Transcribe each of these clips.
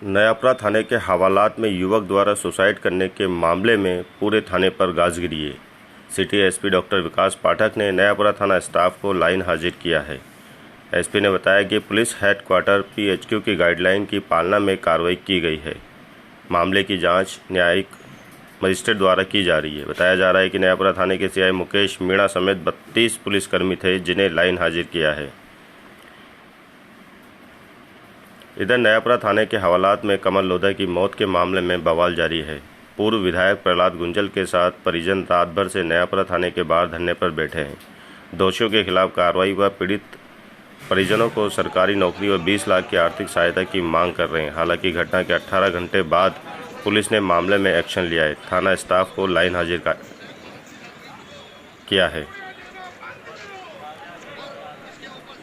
नयापरा थाने के हवालात में युवक द्वारा सुसाइड करने के मामले में पूरे थाने पर गाज गिरी है। सिटी एसपी डॉक्टर विकास पाठक ने नयापरा थाना स्टाफ को लाइन हाजिर किया है। एसपी ने बताया कि पुलिस हेडक्वार्टर पीएचक्यू की गाइडलाइन की पालना में कार्रवाई की गई है। मामले की जांच न्यायिक मजिस्ट्रेट द्वारा की जा रही है। बताया जा रहा है कि नयापरा थाने के सीआई मुकेश मीणा समेत 32 पुलिसकर्मी थे जिन्हें लाइन हाजिर किया है। इधर नयापरा थाने के हवालात में कमल लोधा की मौत के मामले में बवाल जारी है। पूर्व विधायक प्रहलाद गुंजल के साथ परिजन रात भर से नयापरा थाने के बाहर धरने पर बैठे हैं। दोषियों के खिलाफ कार्रवाई व पीड़ित परिजनों को सरकारी नौकरी और 20 लाख की आर्थिक सहायता की मांग कर रहे हैं। हालांकि घटना के 18 घंटे बाद पुलिस ने मामले में एक्शन लिया है। थाना स्टाफ को लाइन हाजिर किया है।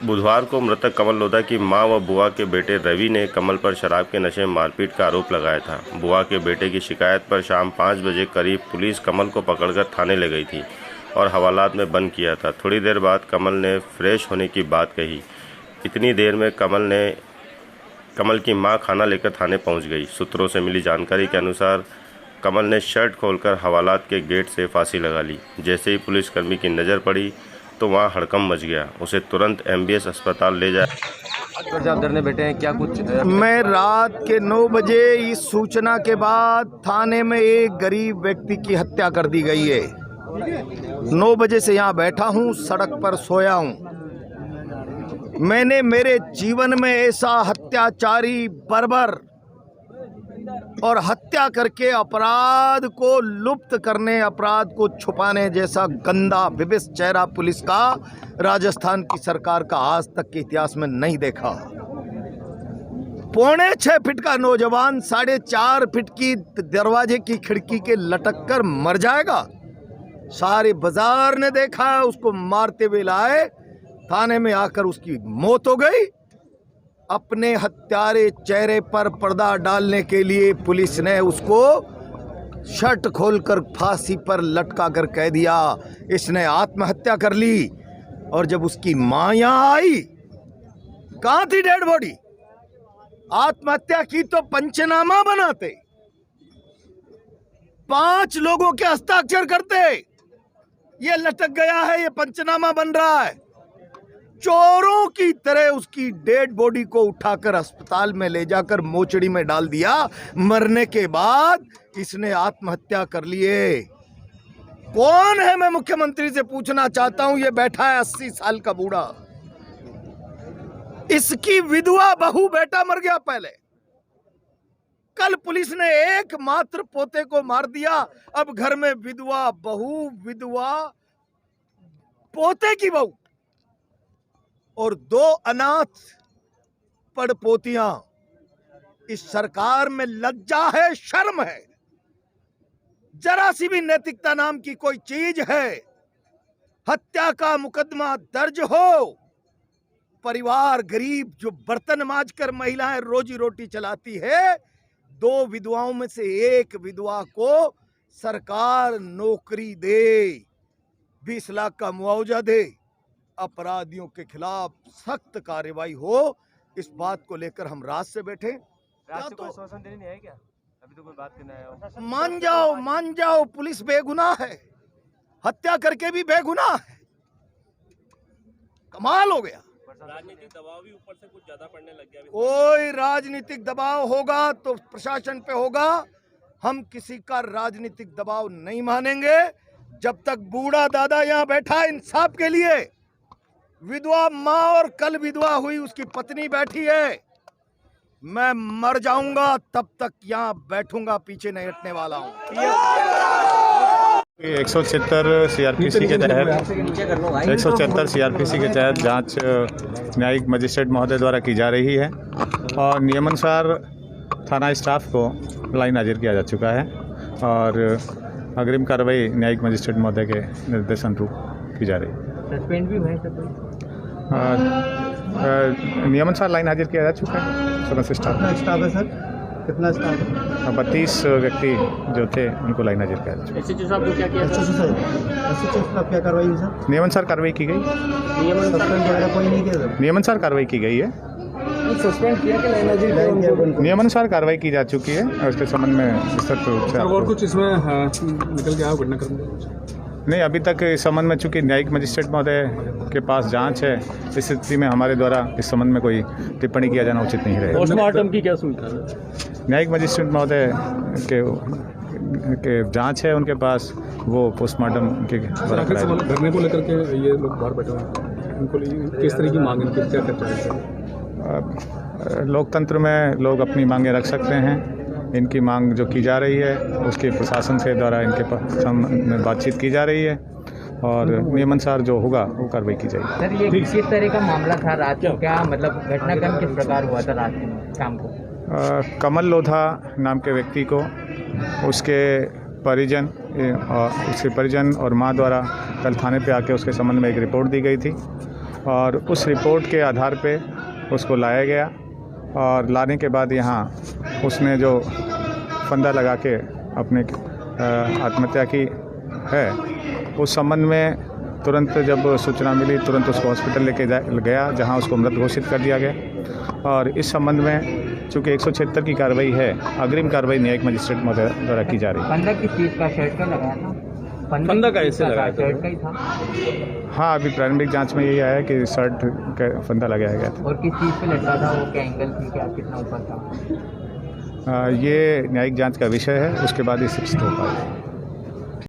बुधवार को मृतक कमल लोधा की मां व बुआ के बेटे रवि ने कमल पर शराब के नशे में मारपीट का आरोप लगाया था। बुआ के बेटे की शिकायत पर शाम 5 बजे करीब पुलिस कमल को पकड़कर थाने ले गई थी और हवालात में बंद किया था। थोड़ी देर बाद कमल ने फ्रेश होने की बात कही। इतनी देर में कमल की मां खाना लेकर थाने पहुंच गई। सूत्रों से मिली जानकारी के अनुसार कमल ने शर्ट खोलकर हवालात के गेट से फांसी लगा ली। जैसे ही पुलिसकर्मी की नज़र पड़ी तो वहाँ हड़कंप मच गया। उसे तुरंत एमबीएस अस्पताल ले जाया। डरने बैठे हैं क्या कुछ? मैं रात के 9 बजे इस सूचना के बाद थाने में एक गरीब व्यक्ति की हत्या कर दी गई है। 9 बजे से यहाँ बैठा हूँ, सड़क पर सोया हूँ। मैंने मेरे जीवन में ऐसा हत्याचारी बर्बर और हत्या करके अपराध को लुप्त करने, अपराध को छुपाने जैसा गंदा विवश चेहरा पुलिस का राजस्थान की सरकार का आज तक के इतिहास में नहीं देखा। 6.25 फीट का नौजवान 4.5 फीट की दरवाजे की खिड़की के लटक कर मर जाएगा। सारे बाजार ने देखा, उसको मारते हुए लाए, थाने में आकर उसकी मौत हो गई। अपने हत्यारे चेहरे पर पर्दा डालने के लिए पुलिस ने उसको शर्ट खोलकर फांसी पर लटका कर कह दिया इसने आत्महत्या कर ली। और जब उसकी मां यहां आई, कहां थी डेड बॉडी? आत्महत्या की तो पंचनामा बनाते, 5 लोगों के हस्ताक्षर करते, ये लटक गया है, ये पंचनामा बन रहा है। चोरों की तरह उसकी डेड बॉडी को उठाकर अस्पताल में ले जाकर मोचड़ी में डाल दिया। मरने के बाद इसने आत्महत्या कर लिए। कौन है? मैं मुख्यमंत्री से पूछना चाहता हूं। ये बैठा है 80 साल का बूढ़ा, इसकी विधवा बहू बेटा मर गया पहले। कल पुलिस ने एकमात्र पोते को मार दिया। अब घर में विधवा बहू, विधवा पोते की बहू और 2 अनाथ पड़पोतियां। इस सरकार में लज्जा है, शर्म है, जरा सी भी नैतिकता नाम की कोई चीज है? हत्या का मुकदमा दर्ज हो, परिवार गरीब जो बर्तन मांजकर महिलाएं रोजी रोटी चलाती है, 2 विधवाओं में से एक विधवा को सरकार नौकरी दे, 20 लाख का मुआवजा दे, अपराधियों के खिलाफ सख्त कार्रवाई हो। इस बात को लेकर हम रात से बैठे। रात से कोई आश्वासन देने नहीं आया क्या? अभी तो कोई बात करना है। मान जाओ, पुलिस बेगुनाह है, हत्या करके भी बेगुनाह है। कमाल हो गया। राजनीतिक दबाव भी ऊपर से कुछ ज्यादा पड़ने लग गया। कोई राजनीतिक दबाव होगा तो प्रशासन पे होगा। हम किसी का राजनीतिक दबाव नहीं मानेंगे। जब तक बूढ़ा दादा यहाँ बैठा इंसाफ के लिए, विधवा माँ और कल विधवा हुई उसकी पत्नी बैठी है, मैं मर जाऊंगा तब तक यहाँ बैठूंगा, पीछे नहीं हटने वाला हूँ। 176 सीआरपीसी के तहत जांच न्यायिक मजिस्ट्रेट महोदय द्वारा की जा रही है और नियमानुसार थाना स्टाफ को लाइन हाजिर किया जा चुका है और अग्रिम कार्रवाई न्यायिक मजिस्ट्रेट महोदय के निर्देशन रूप की जा रही है। सस्पेंड भी हुए सब? नियमानुसार लाइन हाजिर किया जा चुका है। समस्त स्टाफ है सर, कितना स्टाफ है? 32 व्यक्ति जो थे उनको लाइन हाजिर किया जा चुका है। एसएचओ साहब को क्या किया? एसएचओ साहब क्या कार्रवाई है सर? नियमानुसार कार्रवाई की गई। नियमानुसार कोई नहीं किया सर? नियमानुसार कार्रवाई की गई है। सस्पेंड किया कि नैना जी को नियमानुसार कार्रवाई की जा चुकी है और उसके संबंध में विस्तृत रूप से और आपको- कुछ इसमें निकल के आया घटनाक्रम नहीं, अभी तक इस संबंध में चूंकि न्यायिक मजिस्ट्रेट महोदय के पास जांच है, इस स्थिति में हमारे द्वारा इस संबंध में कोई टिप्पणी किया जाना उचित नहीं रहेगा। पोस्टमार्टम की क्या सुविधा है? न्यायिक मजिस्ट्रेट महोदय के जांच है उनके पास, वो पोस्टमार्टम के द्वारा आखिर कराया सवाल धरने को लेकर के ये लोग बाहर बैठे हुए हैं, इनको किस तरह की मांग है, क्या करते हैं? जाएगा। लोकतंत्र में लोग अपनी मांगें रख सकते हैं, इनकी मांग जो की जा रही है उसके प्रशासन से द्वारा इनके संबंध में बातचीत की जा रही है और नियमानुसार जो होगा वो कार्रवाई की जाएगी। सर, ये किस तरह का मामला था रात को? क्या मतलब घटनाक्रम किस प्रकार हुआ था रात को शाम को? कमल लोधा नाम के व्यक्ति को उसके परिजन और मां द्वारा कल थाने पे आके उसके संबंध में एक रिपोर्ट दी गई थी और उस रिपोर्ट के आधार पे उसको लाया गया और लाने के बाद यहाँ उसने जो फंदा लगा के अपने आत्महत्या की है, उस संबंध में तुरंत जब सूचना मिली तुरंत उसको हॉस्पिटल लेके गया जहाँ उसको मृत घोषित कर दिया गया और इस संबंध में चूँकि 176 की कार्रवाई है, अग्रिम कार्रवाई न्यायिक मजिस्ट्रेट महोदय द्वारा की जा रही है। फंदा किस चीज़ का, शर्ट का लगाया था? फंदा का ऐसे लगाया था? शर्ट का ही था। हाँ, अभी प्रारंभिक जांच में यही आया है कि शर्ट का फंदा लगाया गया और किस चीज़ पे लटका था वो? क्या एंगल थी, क्या कितना ऊपर था? था। ये न्यायिक जांच का विषय है, उसके बाद ही स्पष्ट हो पाएगा।